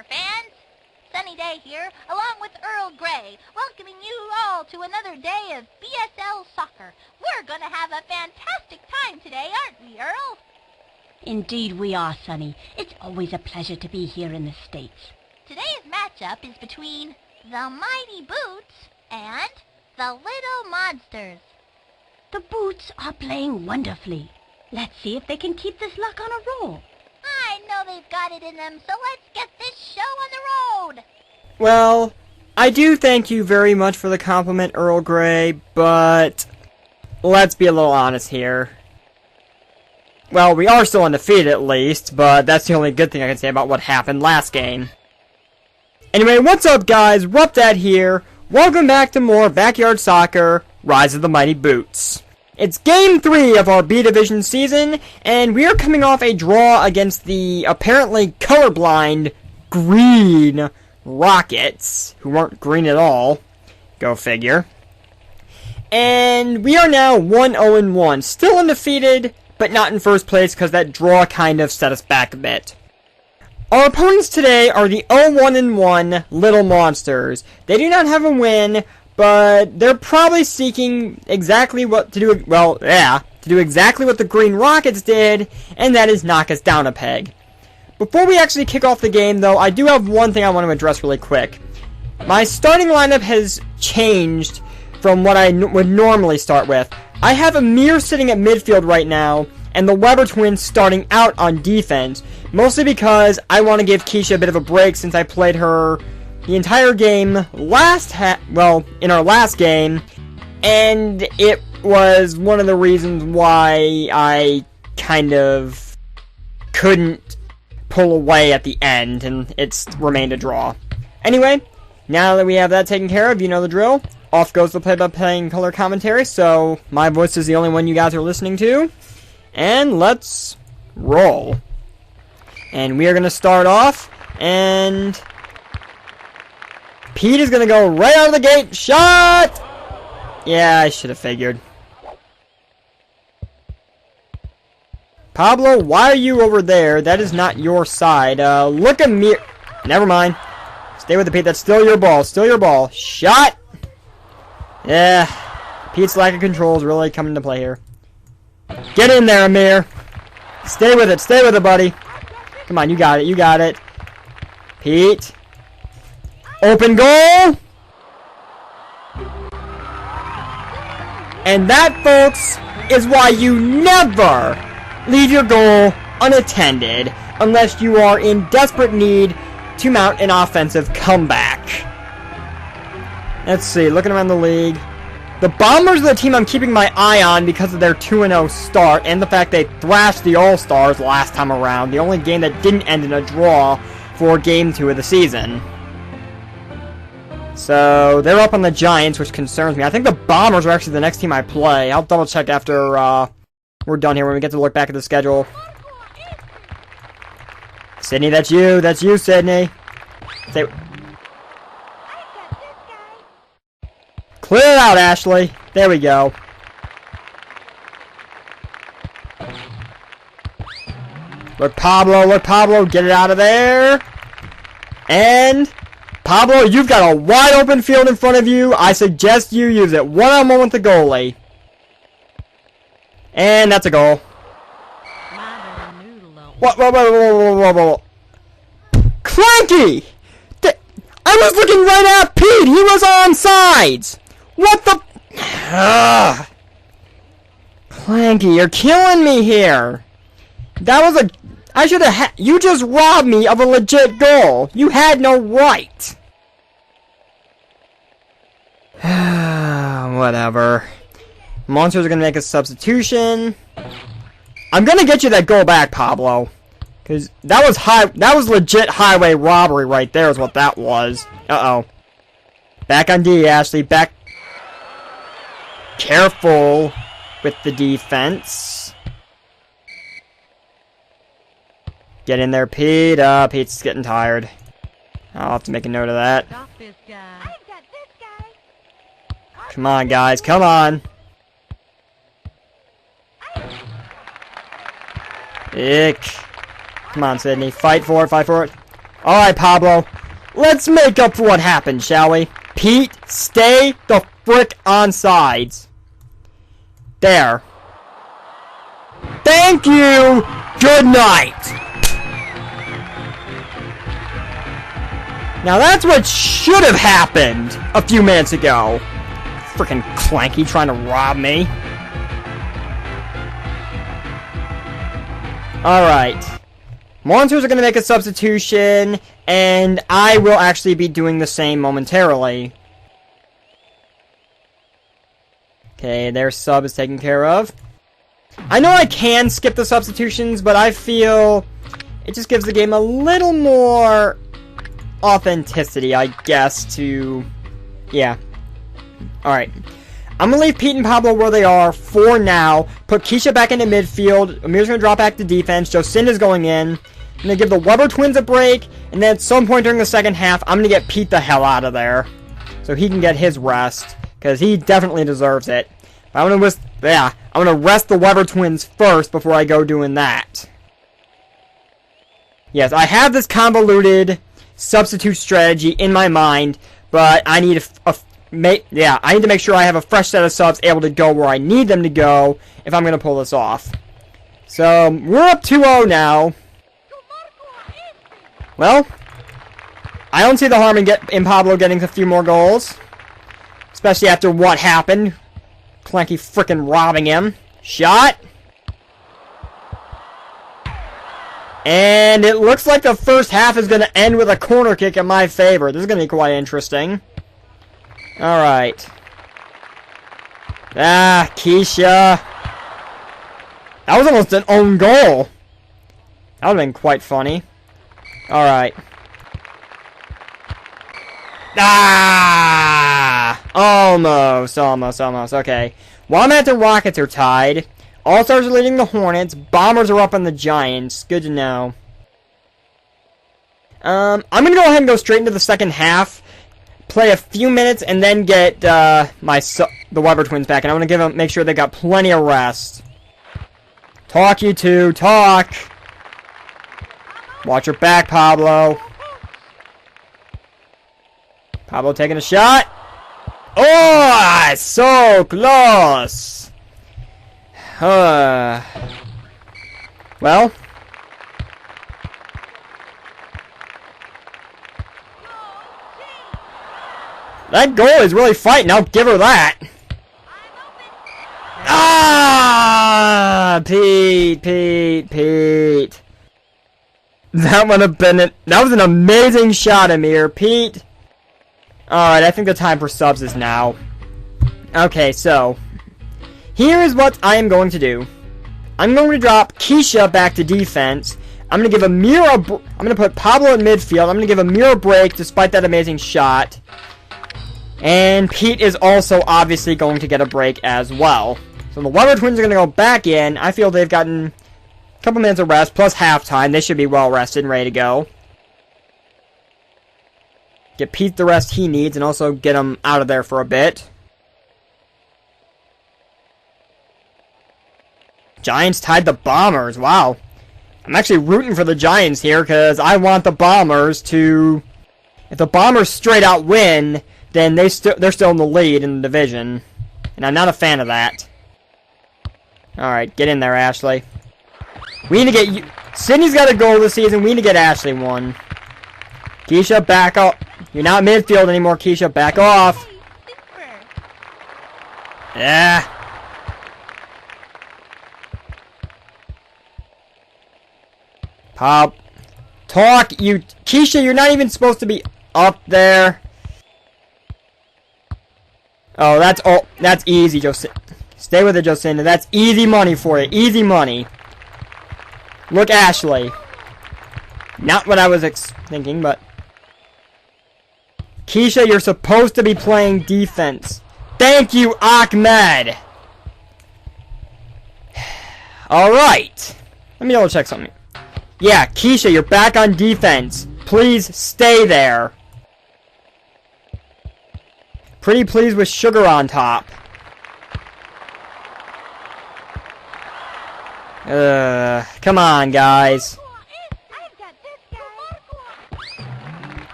soccer fans. Sunny Day here, along with Earl Grey, welcoming you all to another day of BSL soccer. We're going to have a fantastic time today, aren't we, Earl? Indeed we are, Sonny. It's always a pleasure to be here in the States. Today's matchup is between the Mighty Boots and the Little Monsters. The Boots are playing wonderfully. Let's see if they can keep this luck on a roll. I know they've got it in them, so let's get this show on the road. Well, I do thank you very much for the compliment, Earl Grey, but let's be a little honest here. Well, we are still undefeated at least, but that's the only good thing I can say about what happened last game. Anyway, what's up guys, RuppDat here. Welcome back to more Backyard Soccer, Rise of the Mighty Boots. It's Game 3 of our B-Division season, and we are coming off a draw against the apparently colorblind green Rockets, who weren't green at all. Go figure. And we are now 1-0-1, still undefeated, but not in first place because that draw kind of set us back a bit. Our opponents today are the 0-1-1 Little Monsters. They do not have a win, but they're probably seeking exactly what to do, well, yeah, to do exactly what the Green Rockets did, and that is knock us down a peg. Before we actually kick off the game, though, I do have one thing I want to address really quick. My starting lineup has changed from what I would normally start with. I have Amir sitting at midfield right now, and the Weber twins starting out on defense, mostly because I want to give Keisha a bit of a break since I played her the entire game in our last game, and it was one of the reasons why I kind of couldn't pull away at the end, and it's remained a draw. Anyway, now that we have that taken care of, you know the drill. Off goes the play-by-play color commentary, so my voice is the only one you guys are listening to. And let's roll. And we are going to start off, and Pete is going to go right out of the gate. Shot! Yeah, I should have figured. Pablo, why are you over there? That is not your side. Look at me. Never mind. Stay with it, Pete. That's still your ball. Still your ball. Shot! Yeah. Pete's lack of control is really coming into play here. Get in there, Amir. Stay with it. Stay with it, buddy. Come on, you got it. You got it. Pete. Open goal! And that, folks, is why you never leave your goal unattended unless you are in desperate need to mount an offensive comeback. Let's see, looking around the league. The Bombers are the team I'm keeping my eye on because of their 2-0 start and the fact they thrashed the All-Stars last time around, the only game that didn't end in a draw for Game 2 of the season. So, they're up on the Giants, which concerns me. I think the Bombers are actually the next team I play. I'll double check after we're done here when we get to look back at the schedule. Sydney, that's you. That's you, Sydney. Say clear it out, Ashley. There we go. Look, Pablo, get it out of there. And Pablo, you've got a wide open field in front of you. I suggest you use it one-on-one with the goalie. And that's a goal. Whoa. Clanky! I was looking right at Pete! He was on sides! What the... Clanky, you're killing me here! That was a... I should have you just robbed me of a legit goal! You had no right! Whatever. Monsters are gonna make a substitution. I'm gonna get you that goal back, Pablo. Cause that was legit highway robbery right there is what that was. Uh-oh. Back on D, Ashley. Back. Careful with the defense. Get in there, Pete. Pete's getting tired. I'll have to make a note of that. Come on, guys. Come on. Ick. Come on, Sydney. Fight for it. Alright, Pablo. Let's make up for what happened, shall we? Pete, stay the frick on sides. There. Thank you! Good night! Now that's what should have happened a few minutes ago. Frickin' Clanky trying to rob me. Alright. Monsters are going to make a substitution, and I will actually be doing the same momentarily. Okay, their sub is taken care of. I know I can skip the substitutions, but I feel it just gives the game a little more authenticity, I guess, to... yeah. Alright. I'm going to leave Pete and Pablo where they are for now. Put Keisha back into midfield. Amir's going to drop back to defense. Jocinda's going in. I'm going to give the Weber twins a break. And then at some point during the second half, I'm going to get Pete the hell out of there. So he can get his rest. Because he definitely deserves it. I'm going to rest the Weber twins first before I go doing that. Yes, I have this convoluted substitute strategy in my mind. But I need I need to make sure I have a fresh set of subs able to go where I need them to go if I'm going to pull this off. So, we're up 2-0 now. Well, I don't see the harm in Pablo getting a few more goals. Especially after what happened. Clanky frickin' robbing him. Shot. And it looks like the first half is going to end with a corner kick in my favor. This is going to be quite interesting. Alright. Ah, Keisha. That was almost an own goal. That would have been quite funny. Alright. Ah! Almost. Okay. Wildcats and Rockets are tied. All-Stars are leading the Hornets. Bombers are up on the Giants. Good to know. I'm going to go ahead and go straight into the second half. Play a few minutes and then get the Weber twins back, and I want to make sure they got plenty of rest. Talk, you two, talk. Watch your back, Pablo. Pablo taking a shot. Oh, so close. Well. That goal is really fighting. I'll give her that. Ah, Pete. That would have been it. That was an amazing shot, Amir. Pete. Alright, I think the time for subs is now. Okay, so. Here is what I am going to do. I'm going to drop Keisha back to defense. I'm going to give Amir I'm going to put Pablo in midfield. I'm going to give Amir a break despite that amazing shot. And Pete is also obviously going to get a break as well. So the Weber twins are going to go back in. I feel they've gotten a couple minutes of rest plus halftime. They should be well rested and ready to go. Get Pete the rest he needs and also get him out of there for a bit. Giants tied the Bombers. Wow. I'm actually rooting for the Giants here because I want the Bombers to... If the Bombers straight out win, then they're still in the lead in the division. And I'm not a fan of that. Alright, get in there, Ashley. We need to get you... Sydney's got a goal this season. We need to get Ashley one. Keisha, back up. You're not midfield anymore, Keisha. Back off. Yeah. Pop. Talk, you... Keisha, you're not even supposed to be up there. Oh, that's easy, Jocinda. Stay with it, Jocinda. That's easy money for you. Easy money. Look, Ashley. Not what I was thinking, but... Keisha, you're supposed to be playing defense. Thank you, Ahmed. Alright. Let me double check something. Yeah, Keisha, you're back on defense. Please stay there. Pretty pleased with sugar on top. Come on, guys.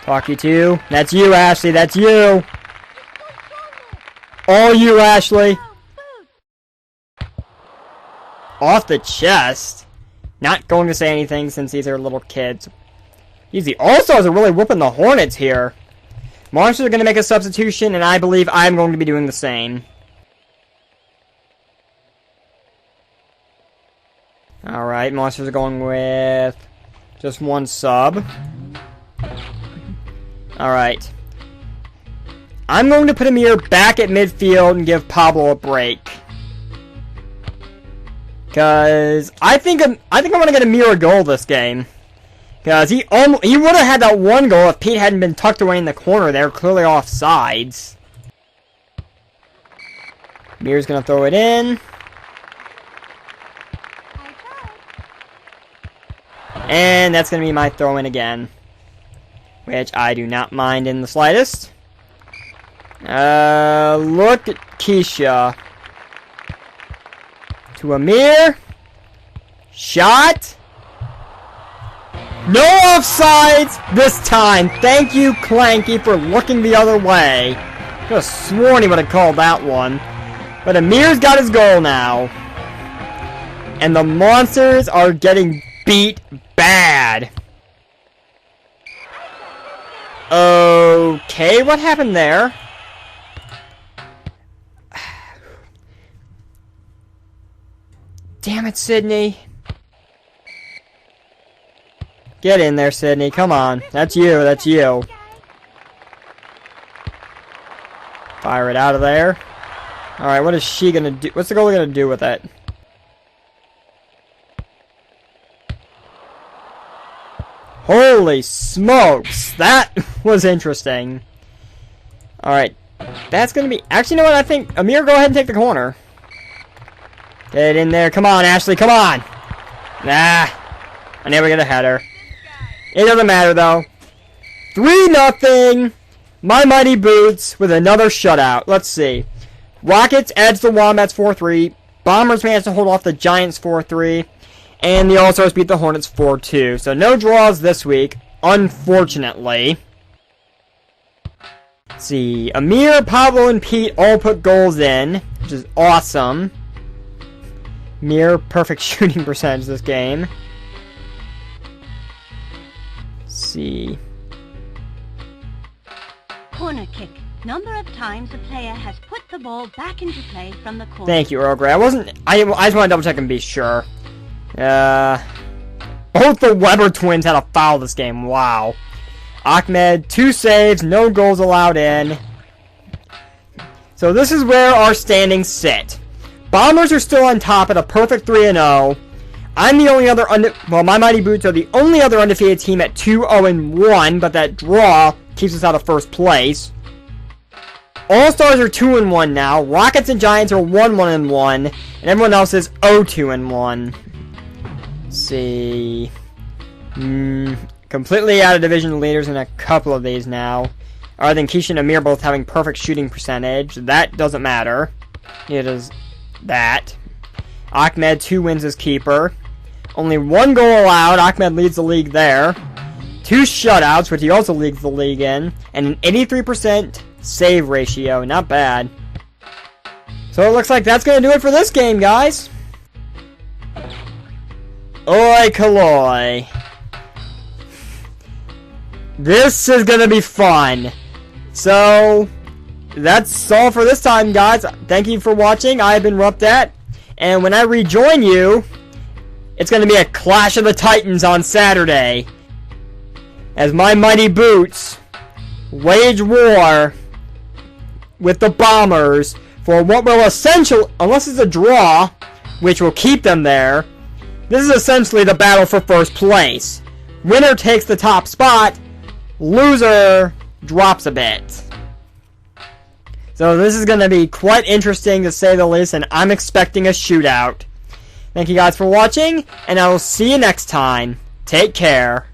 Fuck you too. That's you, Ashley. That's you. All you, Ashley. Off the chest. Not going to say anything since these are little kids. Easy. All-Stars are really whooping the Hornets here. Monsters are going to make a substitution, and I believe I'm going to be doing the same. Alright, Monsters are going with just one sub. Alright. I'm going to put Amir back at midfield and give Pablo a break. Because I think I'm going to get Amir a goal this game. Because he would have had that one goal if Pete hadn't been tucked away in the corner there, clearly off sides. Amir's going to throw it in. And that's going to be my throw-in again. Which I do not mind in the slightest. Look at Keisha. To Amir. Shot. No offsides this time. Thank you, Clanky, for looking the other way. Could have sworn he would have called that one. But Amir's got his goal now. And the Monsters are getting beat bad. Okay, what happened there? Damn it, Sydney. Get in there, Sydney. Come on. That's you. That's you. Fire it out of there. Alright, what is she gonna do? What's the goalie gonna do with it? Holy smokes! That was interesting. Alright. That's gonna be... Actually, you know what? I think... Amir, go ahead and take the corner. Get in there. Come on, Ashley. Come on! Nah. I never get a header. It doesn't matter, though. 3-0. My Mighty Boots with another shutout. Let's see. Rockets edge the Wombats 4-3. Bombers managed to hold off the Giants 4-3. And the All-Stars beat the Hornets 4-2. So no draws this week, unfortunately. Let's see. Amir, Pablo, and Pete all put goals in, which is awesome. Amir, perfect shooting percentage this game. Let's see. Corner kick. Number of times a player has put the ball back into play from the corner. Thank you, Earl Grey. I just want to double check and be sure. Both the Weber twins had a foul this game. Wow. Ahmed, 2 saves, no goals allowed in. So this is where our standings sit. Bombers are still on top at a perfect 3-0. I'm the only other my Mighty Boots are the only other undefeated team at 2-0-1, but that draw keeps us out of first place. All-Stars are 2-1 now. Rockets and Giants are 1-1-1, and everyone else is 0-2-1. Let's see. Completely out of division leaders in a couple of these now. Other than Keisha and Amir both having perfect shooting percentage. That doesn't matter. It is that. Ahmed 2 wins as keeper. Only 1 goal allowed. Ahmed leads the league there. 2 shutouts, which he also leads the league in. And an 83% save ratio. Not bad. So it looks like that's going to do it for this game, guys. Oi, Kaloi. This is going to be fun. So, that's all for this time, guys. Thank you for watching. I have been RuppDat. And when I rejoin you, it's going to be a Clash of the Titans on Saturday. As my Mighty Boots wage war with the Bombers for what will essentially, unless it's a draw, which will keep them there, this is essentially the battle for first place. Winner takes the top spot, loser drops a bit. So this is going to be quite interesting to say the least, and I'm expecting a shootout. Thank you guys for watching, and I will see you next time. Take care.